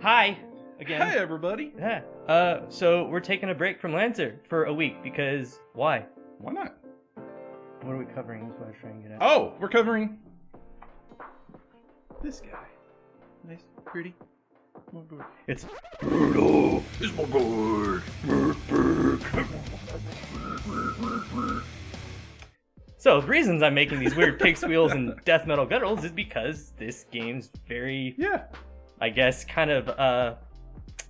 Hi again. Hey, everybody. Yeah. So we're taking a break from Lancer for a week because why? Why not? What are we covering? That's what I was trying to get at. Oh, we're covering this guy. Nice, pretty. Mork Borg. It's brutal. It's Mork Borg. So the reasons I'm making these weird pig squeals and death metal gutturals is because this game's very, I guess, kind of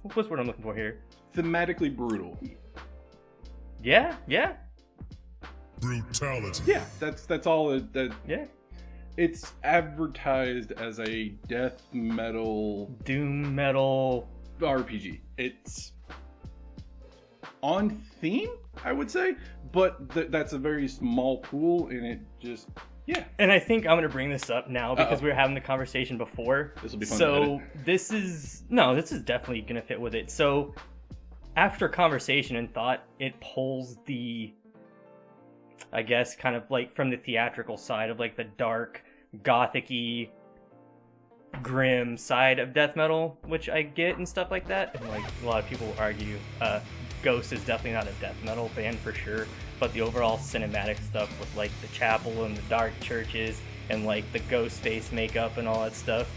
what's the word I'm looking for here? Thematically brutal. Yeah. Brutality. Yeah, that's all. Yeah. It's advertised as a death metal, Doom metal RPG. It's on theme, I would say, but that's a very small pool, and it just, And I think I'm going to bring this up now because we were having the conversation before. This will be fun. So this is definitely going to fit with it. So after conversation and thought, it pulls the, I guess, kind of like from the theatrical side of like the dark, gothic-y, grim side of death metal, which I get and stuff like that. And like a lot of people argue, Ghost is definitely not a death metal band for sure, but the overall cinematic stuff with like the chapel and the dark churches and like the ghost face makeup and all that stuff,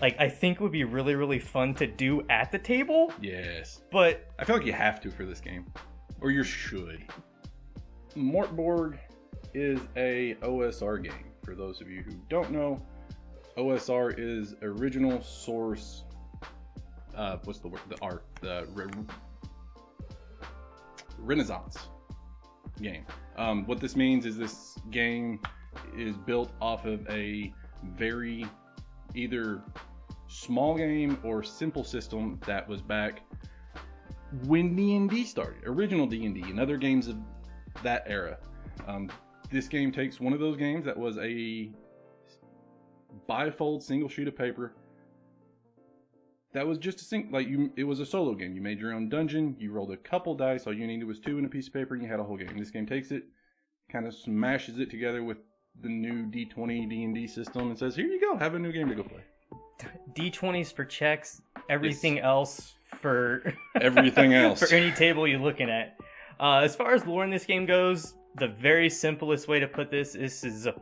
like I think would be really, really fun to do at the table. Yes. But I feel like you have to for this game, or you should. Mork Borg is a OSR game. For those of you who don't know, OSR is original source. What's the word? Renaissance game. What this means is this game is built off of a very either small game or simple system that was back when D&D started, original D&D and other games of that era. This game takes one of those games that was a bifold single sheet of paper that was just it was a solo game. You made your own dungeon, you rolled a couple dice, all you needed was 2 and a piece of paper, and you had a whole game. This game takes it, kind of smashes it together with the new D20 D&D system and says, here you go, have a new game to go play. D20s for checks, everything else for everything else for any table you're looking at. As far as lore in this game goes, the very simplest way to put this is a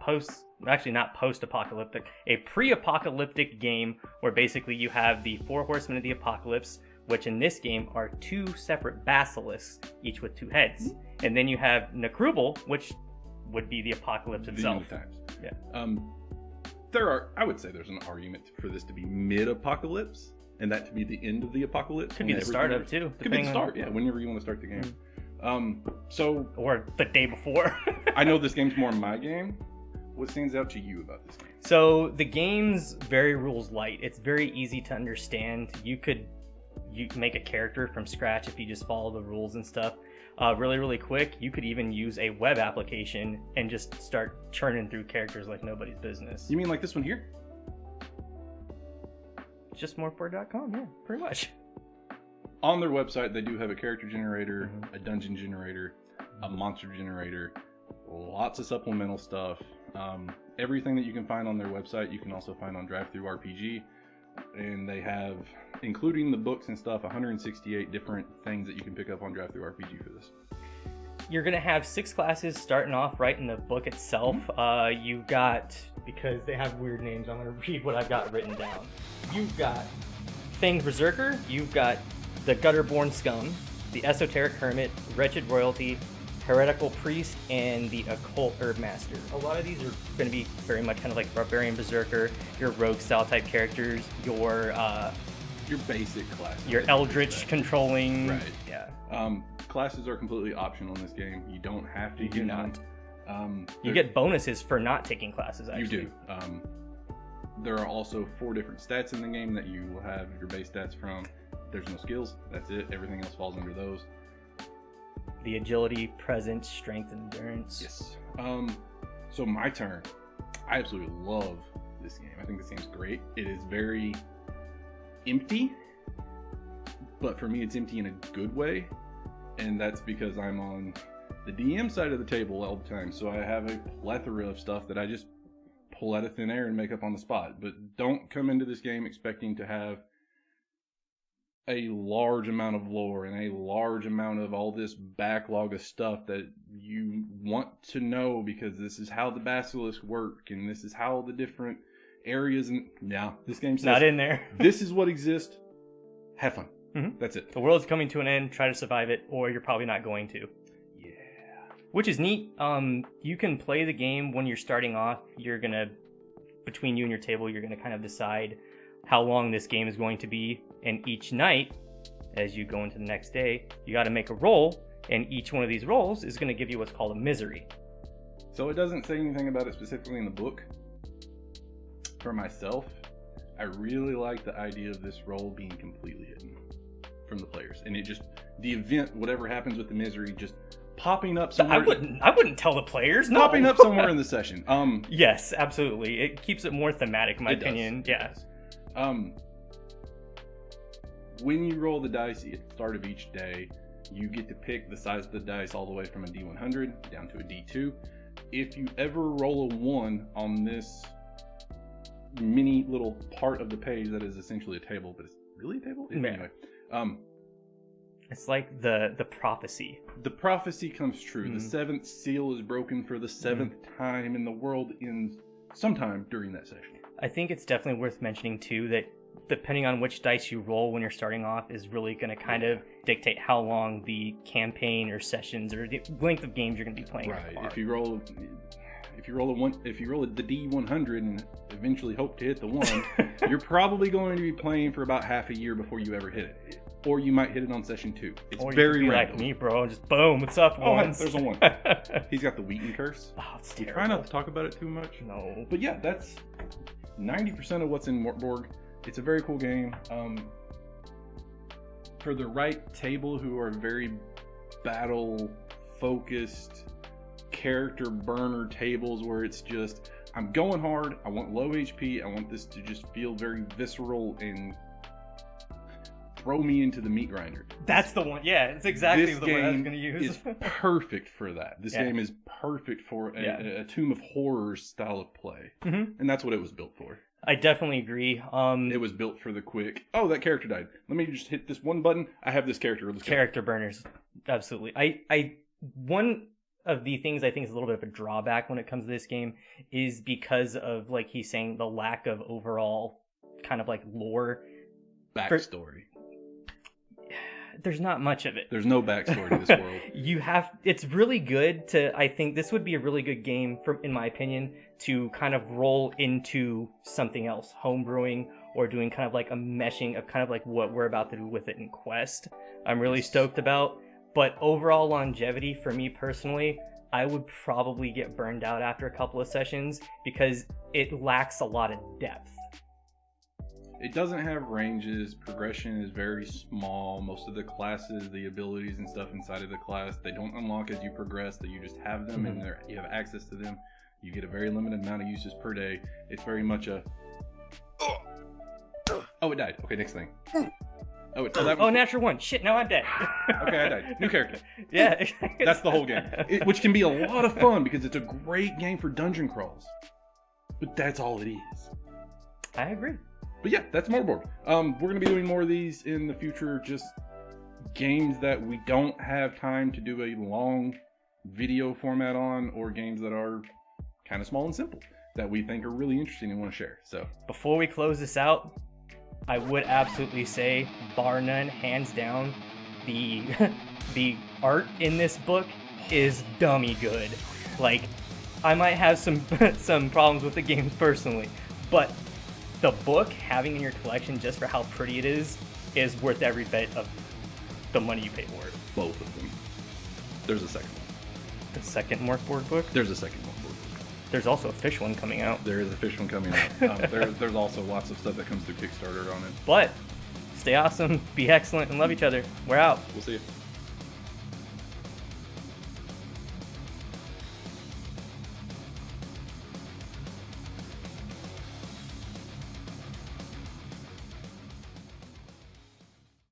pre-apocalyptic game where basically you have the 4 horsemen of the apocalypse, which in this game are 2 separate basilisks, each with 2 heads. And then you have Necrubal, which would be the apocalypse itself. Yeah. I would say there's an argument for this to be mid-apocalypse, and that to be the end of the apocalypse. Could be the start of too. Could be the start, whenever you want to start the game. Or the day before. I know this game's more my game. What stands out to you about this game? So the game's very rules light. It's very easy to understand. You can make a character from scratch if you just follow the rules and stuff. Really, really quick. You could even use a web application and just start churning through characters like nobody's business. You mean like this one here? Just morkborg.com, yeah, pretty much. On their website, they do have a character generator, a dungeon generator, a monster generator, lots of supplemental stuff. Everything that you can find on their website, you can also find on TTRPG. And they have, including the books and stuff, 168 different things that you can pick up on TTRPG for this. You're going to have 6 classes starting off right in the book itself. You've got, because they have weird names, I'm going to read what I've got written down. You've got Fanged Berserker, you've got the Gutterborn Scum, the Esoteric Hermit, Wretched Royalty, Heretical Priest, and the Occult Herb Master. A lot of these are going to be very much kind of like Barbarian Berserker, your Rogue style type characters, your basic classes. Your Eldritch controlling. Right. Yeah. Classes are completely optional in this game. You don't have to. You do not. You get bonuses for not taking classes, actually. You do. There are also 4 different stats in the game that you will have your base stats from. There's no skills. That's it. Everything else falls under those. The agility, presence, strength, and endurance. Yes. So my turn. I absolutely love this game. I think this game's great. It is very empty, but for me it's empty in a good way, and that's because I'm on the DM side of the table all the time, so I have a plethora of stuff that I just pull out of thin air and make up on the spot. But don't come into this game expecting to have a large amount of lore and a large amount of all this backlog of stuff that you want to know, because this is how the basilisks work and this is how the different areas and this game says not in there. this is what exists. Have fun. Mm-hmm. That's it. The world's coming to an end. Try to survive it, or you're probably not going to. Yeah. Which is neat. You can play the game when you're starting off. Between you and your table, you're gonna kind of decide how long this game is going to be, and each night, as you go into the next day, you got to make a roll, and each one of these rolls is going to give you what's called a misery. So it doesn't say anything about it specifically in the book. For myself, I really like the idea of this roll being completely hidden from the players, and it just, the event, whatever happens with the misery, just popping up somewhere. I wouldn't tell the players. No. Popping up somewhere in the session. Yes, absolutely. It keeps it more thematic, in my opinion. Does. Yeah. When you roll the dice at the start of each day, you get to pick the size of the dice all the way from a D100 down to a D2. If you ever roll a 1 on this mini little part of the page that is essentially a table, but it's really a table? Yeah. Anyway. It's like the prophecy. The prophecy comes true. Mm-hmm. The seventh seal is broken for the seventh time, and the world ends sometime during that session. I think it's definitely worth mentioning, too, that depending on which dice you roll when you're starting off is really going to kind of dictate how long the campaign or sessions or the length of games you're going to be playing. Right. If you roll the D100 and eventually hope to hit the 1, you're probably going to be playing for about half a year before you ever hit it. Or you might hit it on session 2. It's or you very could be random. like me, bro. Just boom, what's up, once? There's a 1. He's got the Wheaton curse. Oh, it's We terrible. try not to talk about it too much. No. But yeah, that's 90% of what's in Mork Borg. It's a very cool game. For the right table who are very battle focused, character burner tables where it's just, I'm going hard, I want low HP, I want this to just feel very visceral and throw me into the meat grinder. That's the one. Yeah, it's exactly This the one I was game going to use. is perfect for that. This Yeah. game is perfect for Yeah. a Tomb of Horrors style of play. Mm-hmm. And that's what it was built for. I definitely agree. It was built for the quick, oh, that character died. Let me just hit this one button. I have this character. Let's go. Character burners. Absolutely. One of the things I think is a little bit of a drawback when it comes to this game is because of, like he's saying, the lack of overall kind of like lore. Backstory. There's not much of it. There's no backstory to this world. It's really good to, I think this would be a really good game, in my opinion, to kind of roll into something else, homebrewing, or doing kind of like a meshing of kind of like what we're about to do with it in Quest. I'm really stoked about, but overall longevity for me personally, I would probably get burned out after a couple of sessions because it lacks a lot of depth. It doesn't have ranges. Progression is very small. Most of the classes, the abilities and stuff inside of the class, they don't unlock as you progress. That you just have them and you have access to them. You get a very limited amount of uses per day. It's very much a... Oh, it died. Okay, next thing. Oh, natural one. Shit, now I'm dead. Okay, I died. New character. Yeah. That's the whole game. Which can be a lot of fun because it's a great game for dungeon crawls. But that's all it is. I agree. But yeah, that's Mork Borg. We're going to be doing more of these in the future. Just games that we don't have time to do a long video format on, or games that are kind of small and simple that we think are really interesting and want to share. So before we close this out, I would absolutely say, bar none, hands down, the art in this book is dummy good. Like, I might have some problems with the game personally, but the book, having in your collection just for how pretty it is worth every bit of the money you pay for it. Both of them. There's a second one. The second Mork Borg book? There's a second Mork Borg book. There's also a fish one coming out. There is a fish one coming out. There's also lots of stuff that comes through Kickstarter on it. But stay awesome, be excellent, and love each other. We're out. We'll see you.